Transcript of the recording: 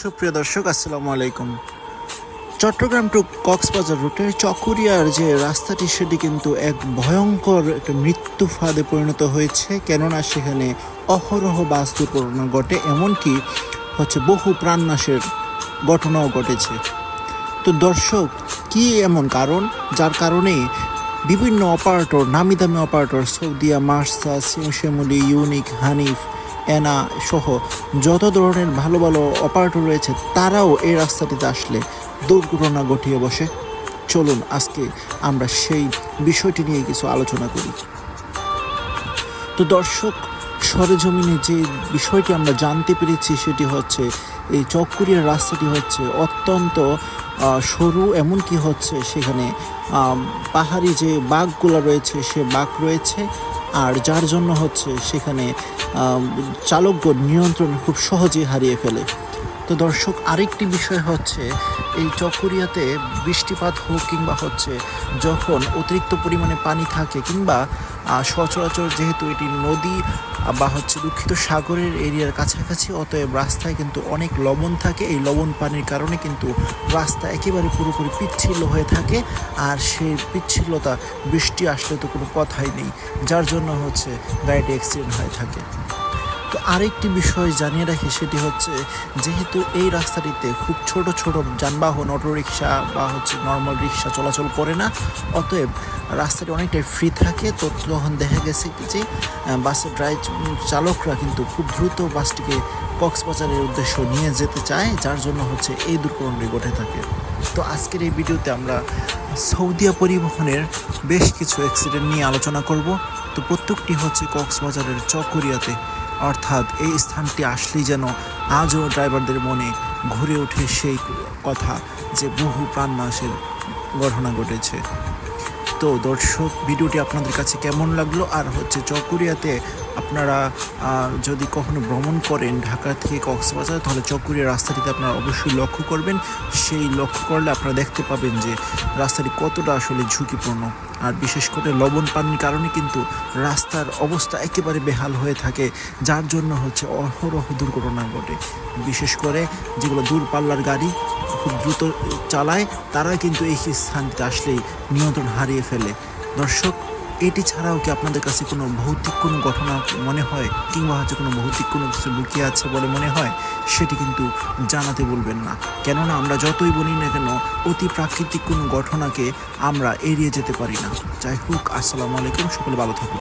সুপ্রিয় দর্শক, আসসালামু আলাইকুম। চট্টগ্রাম টু কক্সবাজার রুটের চকরিয়ার যে রাস্তাটি, সেটি কিন্তু এক ভয়ঙ্কর একটা মৃত্যু ফাঁদে পরিণত হয়েছে। কেননা সেখানে অহরহ বাস দুর্ঘটনা ঘটে, এমনকি বহু প্রাণনাশের ঘটনাও ঘটেছে। তো দর্শক, কি এমন কারণ যার কারণে বিভিন্ন অপারেটর, নামি দামি অপারেটর, সৌদিয়া, মার্সা, শ্যামলী, ইউনিক, হানিফ, এনা সহ যত ধরনের ভালো ভালো অপারেটর রয়েছে, তারাও এই রাস্তাটিতে আসলে দুর্ঘটনা ঘটিয়ে বসে। চলুন আজকে আমরা সেই বিষয়টি নিয়ে কিছু আলোচনা করি। তো দর্শক, সরেজমিনে যে বিষয়টি আমরা জানতে পেরেছি সেটি হচ্ছে এই চকরিয়ার রাস্তাটি অত্যন্ত সরু, এমনকি সেখানে পাহাড়ি যে বাঘগুলো রয়েছে সে বাঘ রয়েছে, আর যার জন্য সেখানে চালকগণ নিয়ন্ত্রণ খুব সহজেই হারিয়ে ফেলে। তো দর্শক, আরেকটি বিষয় এই চকরিয়াতে বৃষ্টিপাত হোক কিংবা যখন অতিরিক্ত পরিমাণে পানি থাকে, কিংবা সচরাচর যেহেতু এটি নদী বা দুঃখিত সাগরের এরিয়ার কাছাকাছি, অতএব রাস্তায় কিন্তু অনেক লবণ থাকে। এই লবণ পানির কারণে কিন্তু রাস্তা একেবারে পুরোপুরি পিচ্ছিল হয়ে থাকে, আর সেই পিচ্ছিলতা বৃষ্টি আসলে তো কোনো কথাই নেই, যার জন্য গাড়িটি অ্যাক্সিডেন্ট হয়ে থাকে। তো আরেকটি বিষয় জানিয়ে রাখি, সেটি যেহেতু এই রাস্তাটিতে খুব ছোট ছোট যানবাহন, অটোরিকশা বা নর্মাল রিক্সা চলাচল করে না, অতএব রাস্তাটি অনেকটাই ফ্রি থাকে। তো তখন দেখা গেছে যে বাসের চালকরা কিন্তু খুব দ্রুত বাসটিকে কক্সবাজারের উদ্দেশ্য নিয়ে যেতে চায়, যার জন্য এই দুর্ঘটনাটি ঘটে থাকে। তো আজকের এই ভিডিওতে আমরা সৌদিয়া পরিবহনের বেশ কিছু অ্যাক্সিডেন্ট নিয়ে আলোচনা করব। তো প্রত্যেকটি কক্সবাজারের চকরিয়াতে, অর্থাৎ এই স্থানটি আসলেই যেন আজও ড্রাইভারদের মনে ঘুরে ওঠে সেই কথা যে বহু প্রাণনাশের ঘটনা ঘটেছে। তো দর্শক, ভিডিওটি আপনাদের কাছে কেমন লাগলো? আর চকরিয়াতে আপনারা যদি কখনো ভ্রমণ করেন ঢাকা থেকে কক্সবাজার, তাহলে চকরিয়া রাস্তাটিতে আপনারা অবশ্যই লক্ষ্য করবেন। সেই লক্ষ্য করলে আপনারা দেখতে পাবেন যে রাস্তাটি কতটা আসলে ঝুঁকিপূর্ণ। আর বিশেষ করে লবণ পানির কারণে কিন্তু রাস্তার অবস্থা একেবারে বেহাল হয়ে থাকে, যার জন্য অহরহ দুর্ঘটনা ঘটে। বিশেষ করে যেগুলো দূরপাল্লার গাড়ি খুব দ্রুত চালায়, তারা কিন্তু এই স্থানটিতে আসলেই নিয়ন্ত্রণ হারিয়ে ফেলে। দর্শক, এটি ছাড়াও কি আপনাদের কাছে কোনো ভৌতিক কোনো ঘটনা মনে হয়, কিংবা কোনো ভৌতিক কোনো কিছু লুকিয়ে আছে বলে মনে হয়, সেটি কিন্তু জানাতে বলবেন না। কেননা আমরা যতই বলি না কেন, অতি প্রাকৃতিক কোনো ঘটনাকে আমরা এড়িয়ে যেতে পারি না। যাই হোক, আসসালামু আলাইকুম, সকলে ভালো থাকুন।